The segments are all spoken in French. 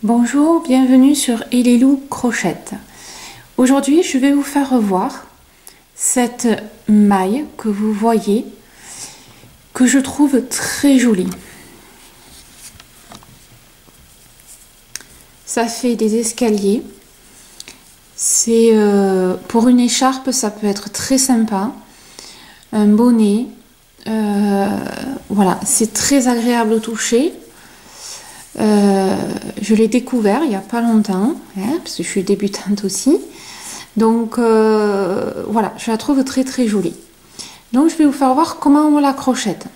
Bonjour, bienvenue sur Elilou Crochette. Aujourd'hui, je vais vous faire revoir cette maille que vous voyez, que je trouve très jolie. Ça fait des escaliers. C'est pour une écharpe, ça peut être très sympa. Un bonnet, voilà, c'est très agréable au toucher. Je l'ai découvert il n'y a pas longtemps, hein, parce que je suis débutante aussi. Donc voilà, je la trouve très très jolie. Donc je vais vous faire voir comment on la crochette.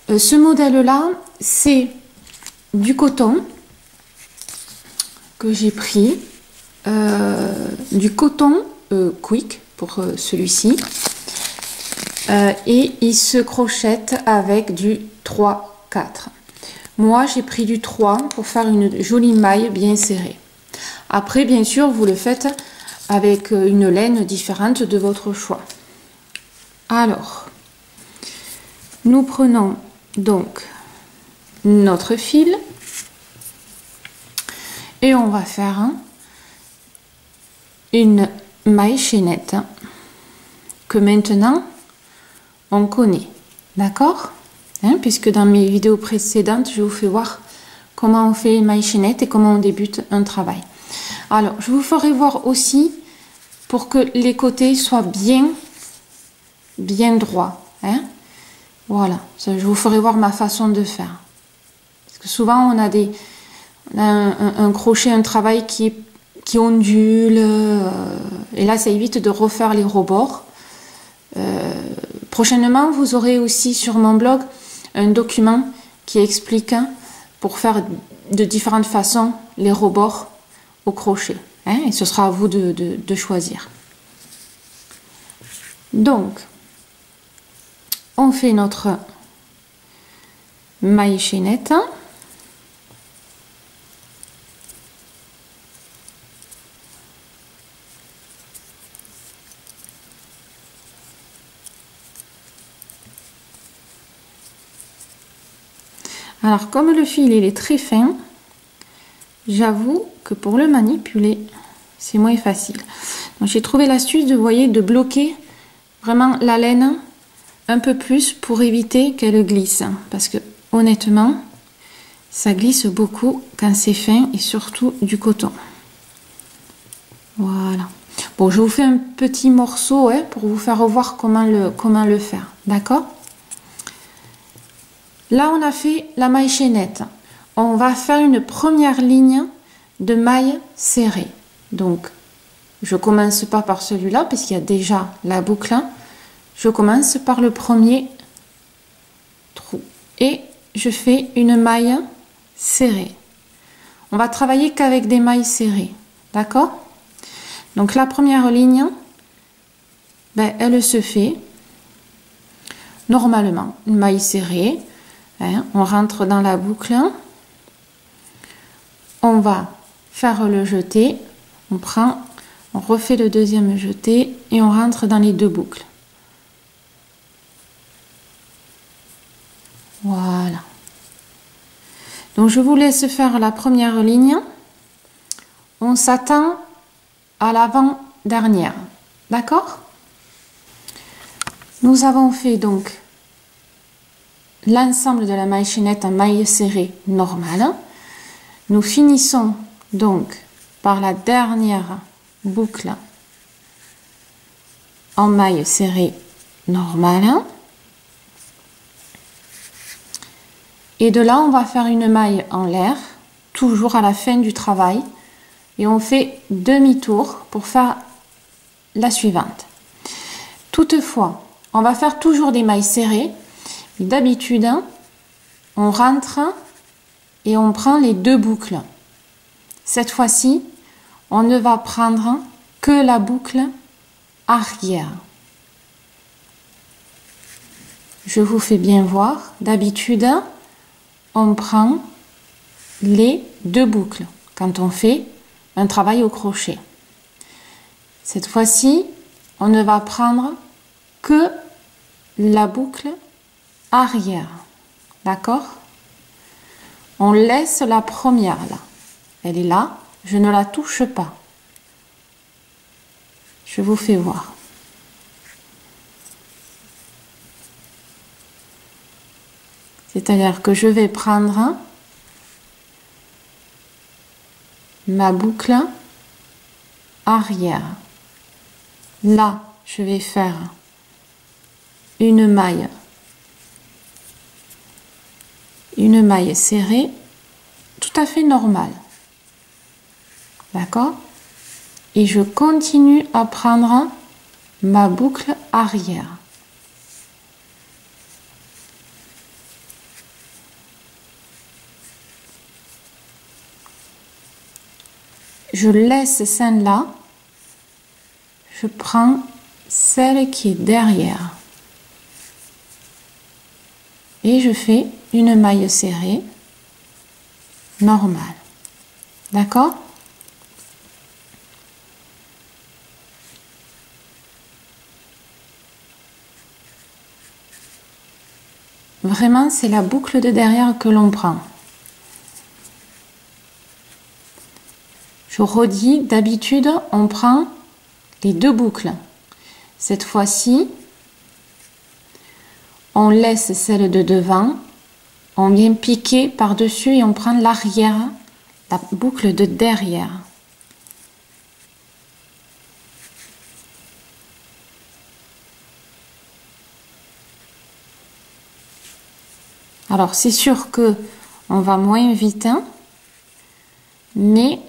Ce modèle-là, c'est du coton que j'ai pris, du coton quick pour celui-ci. Et il se crochette avec du 3-4. Moi, j'ai pris du 3 pour faire une jolie maille bien serrée. Après, bien sûr, vous le faites avec une laine différente de votre choix. Alors, nous prenons donc notre fil et on va faire une maille chaînette que maintenant on connaît. D'accord ? Puisque dans mes vidéos précédentes, je vous fais voir comment on fait une maille chaînette et comment on débute un travail. Alors, je vous ferai voir aussi pour que les côtés soient bien droits. Voilà, je vous ferai voir ma façon de faire. Parce que souvent, on a un crochet, un travail qui ondule. Et là, ça évite de refaire les rebords. Prochainement, vous aurez aussi sur mon blog un document qui explique pour faire de différentes façons les rebords au crochet. Et ce sera à vous de choisir. Donc, on fait notre maille chaînette. Alors, comme le fil il est très fin, j'avoue que pour le manipuler, c'est moins facile. Donc, j'ai trouvé l'astuce de bloquer vraiment la laine un peu plus pour éviter qu'elle glisse. Parce que honnêtement, ça glisse beaucoup quand c'est fin et surtout du coton. Voilà. Bon, je vous fais un petit morceau pour vous faire revoir comment le faire. D'accord ? Là, on a fait la maille chaînette. On va faire une première ligne de maille serrée. Donc, je commence pas par celui-là, parce qu'il y a déjà la boucle. Je commence par le premier trou. Et je fais une maille serrée. On va travailler qu'avec des mailles serrées. D'accord ? Donc, la première ligne, elle se fait normalement. Une maille serrée. On rentre dans la boucle, on va faire le jeté, on refait le deuxième jeté et on rentre dans les deux boucles. Voilà. Donc je vous laisse faire la première ligne. On s'attend à l'avant-dernière. D'accord ? Nous avons fait donc l'ensemble de la maille chaînette en maille serrée normale. Nous finissons donc par la dernière boucle en maille serrée normale. Et de là, on va faire une maille en l'air, toujours à la fin du travail. Et on fait demi-tour pour faire la suivante. Toutefois, on va faire toujours des mailles serrées. D'habitude, on rentre et on prend les deux boucles. Cette fois-ci, on ne va prendre que la boucle arrière. Je vous fais bien voir. D'habitude, on prend les deux boucles quand on fait un travail au crochet. Cette fois-ci, on ne va prendre que la boucle arrière. D'accord ? On laisse la première là. elle est là, je ne la touche pas. Je vous fais voir. C'est-à-dire que je vais prendre ma boucle arrière. Là, je vais faire une maille serrée, tout à fait normale. D'accord? Et je continue à prendre ma boucle arrière. Je laisse celle-là, je prends celle qui est derrière et je fais une maille serrée normale. D'accord? Vraiment, c'est la boucle de derrière que l'on prend. Je redis, d'habitude, on prend les deux boucles. Cette fois-ci, on laisse celle de devant, on vient piquer par-dessus et on prend l'arrière, la boucle de derrière. Alors, c'est sûr que on va moins vite, hein, mais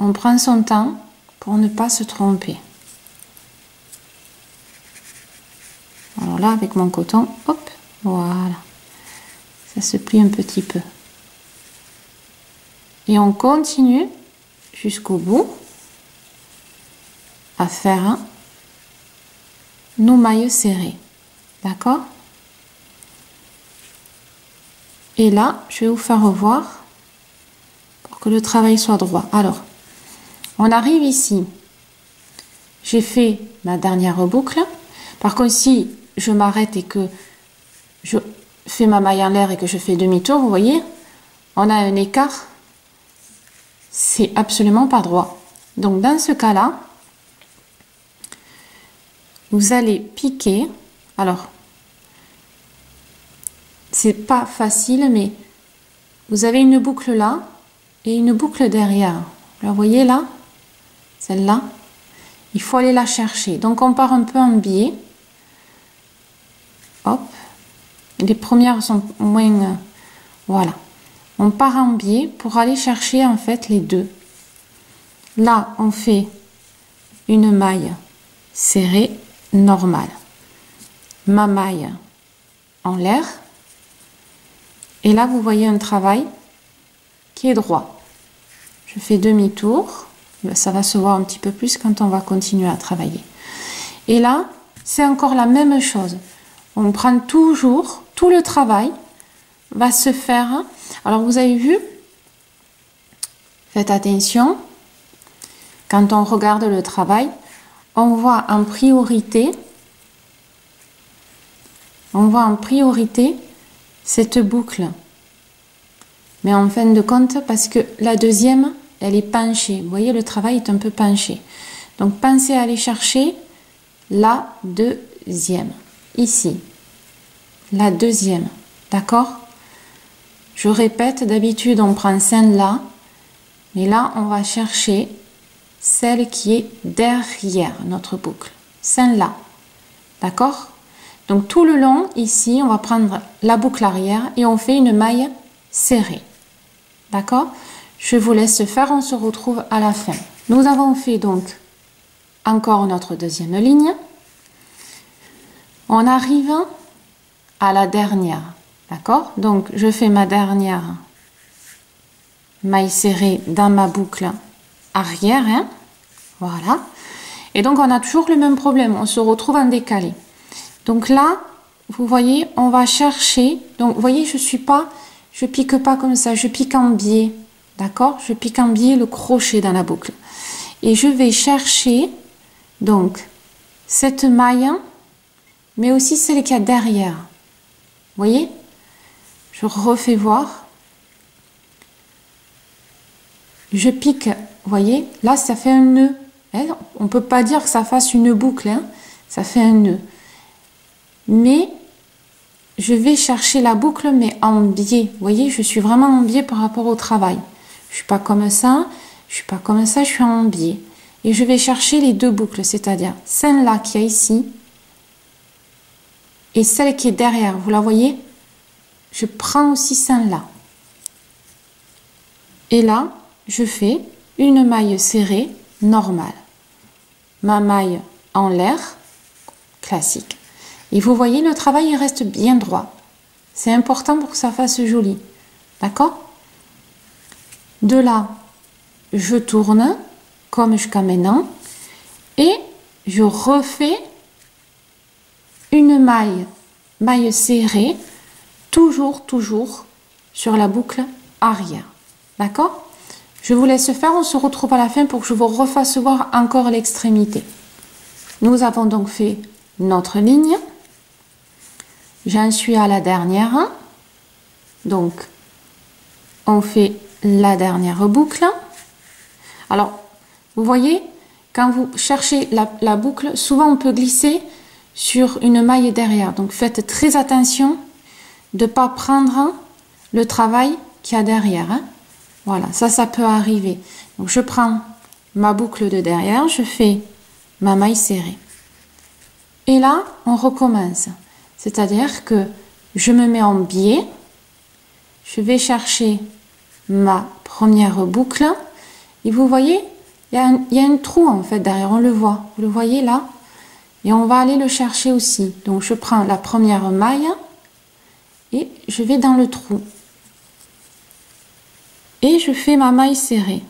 on prend son temps pour ne pas se tromper. Alors là, avec mon coton, hop, voilà. Ça se plie un petit peu. Et on continue jusqu'au bout à faire nos mailles serrées. D'accord? Et là, je vais vous faire revoir pour que le travail soit droit. Alors, on arrive ici. J'ai fait ma dernière boucle. Par contre, si je m'arrête et que je fais ma maille en l'air et que je fais demi-tour, vous voyez, on a un écart. C'est absolument pas droit. Donc, dans ce cas-là, vous allez piquer. Alors, c'est pas facile, mais vous avez une boucle là et une boucle derrière. Vous voyez là, celle-là, il faut aller la chercher. Donc, on part un peu en biais. Hop. Les premières sont moins... voilà. On part en biais pour aller chercher en fait les deux. Là, on fait une maille serrée normale. Ma maille en l'air. Et là, vous voyez un travail qui est droit. Je fais demi-tour. Ça va se voir un petit peu plus quand on va continuer à travailler. Et là, c'est encore la même chose. On prend toujours, tout le travail va se faire. Alors, vous avez vu, faites attention, quand on regarde le travail, on voit en priorité cette boucle. Mais en fin de compte, parce que la deuxième, elle est penchée. Vous voyez, le travail est un peu penché. Donc, pensez à aller chercher la deuxième. Ici. La deuxième. D'accord? Je répète, d'habitude, on prend celle-là. Mais là, on va chercher celle qui est derrière notre boucle. Celle-là. D'accord? Donc, tout le long, ici, on va prendre la boucle arrière et on fait une maille serrée. D'accord? Je vous laisse faire, on se retrouve à la fin. Nous avons fait donc encore notre deuxième ligne. On arrive à la dernière. D'accord? Donc, je fais ma dernière maille serrée dans ma boucle arrière. Hein? Voilà. Et donc, on a toujours le même problème. On se retrouve en décalé. Donc là, vous voyez, on va chercher. Donc, vous voyez, je pique pas comme ça. Je pique en biais. D'accord? Je pique en biais le crochet dans la boucle. Et je vais chercher, donc, cette maille, mais aussi celle qu'il y a derrière. Vous voyez? Je refais voir. je pique, vous voyez, là ça fait un nœud. Hein, on peut pas dire que ça fasse une boucle, hein, ça fait un nœud. Mais je vais chercher la boucle, mais en biais. Vous voyez, je suis vraiment en biais par rapport au travail. Je suis pas comme ça, je suis pas comme ça, je suis en biais. Et je vais chercher les deux boucles, c'est-à-dire celle-là qui est ici et celle qui est derrière. Vous la voyez? Je prends aussi celle-là. Et là, je fais une maille serrée normale. Ma maille en l'air, classique. Et vous voyez, le travail, il reste bien droit. C'est important pour que ça fasse joli. D'accord? De là, je tourne, comme jusqu'à maintenant, et je refais une maille serrée, toujours sur la boucle arrière. D'accord? Je vous laisse faire, on se retrouve à la fin pour que je vous refasse voir encore l'extrémité. Nous avons donc fait notre ligne. J'en suis à la dernière. Donc, on fait la dernière boucle. Alors, vous voyez, quand vous cherchez la boucle, souvent on peut glisser sur une maille derrière. Donc, faites très attention de ne pas prendre le travail qu'il y a derrière. Hein. Voilà, ça peut arriver. Donc, je prends ma boucle de derrière, je fais ma maille serrée. Et là, on recommence. C'est-à-dire que je me mets en biais, je vais chercher ma première boucle, et vous voyez, il y a un trou en fait derrière, on le voit. Vous le voyez là? Et on va aller le chercher aussi. Donc, je prends la première maille et je vais dans le trou. Et je fais ma maille serrée.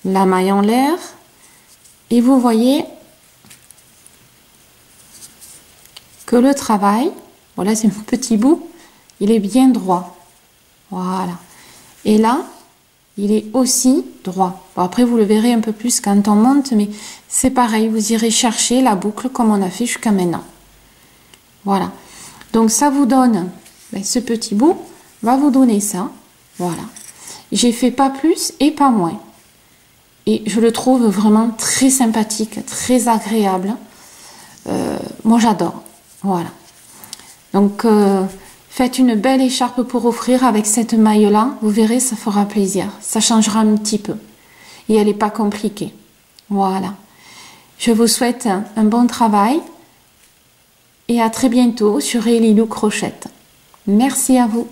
La maille en l'air. Et vous voyez que le travail, voilà, c'est mon petit bout, il est bien droit. Voilà. Et là, il est aussi droit. Bon, après, vous le verrez un peu plus quand on monte, mais c'est pareil, vous irez chercher la boucle comme on a fait jusqu'à maintenant. Voilà. Donc, ça vous donne, ce petit bout va vous donner ça. Voilà. J'ai fait pas plus et pas moins. Et je le trouve vraiment très sympathique, très agréable. Moi, j'adore. Voilà. Donc, faites une belle écharpe pour offrir avec cette maille-là. Vous verrez, ça fera plaisir. Ça changera un petit peu. Et elle n'est pas compliquée. Voilà. Je vous souhaite un bon travail. Et à très bientôt sur Elilou Crochette. Merci à vous.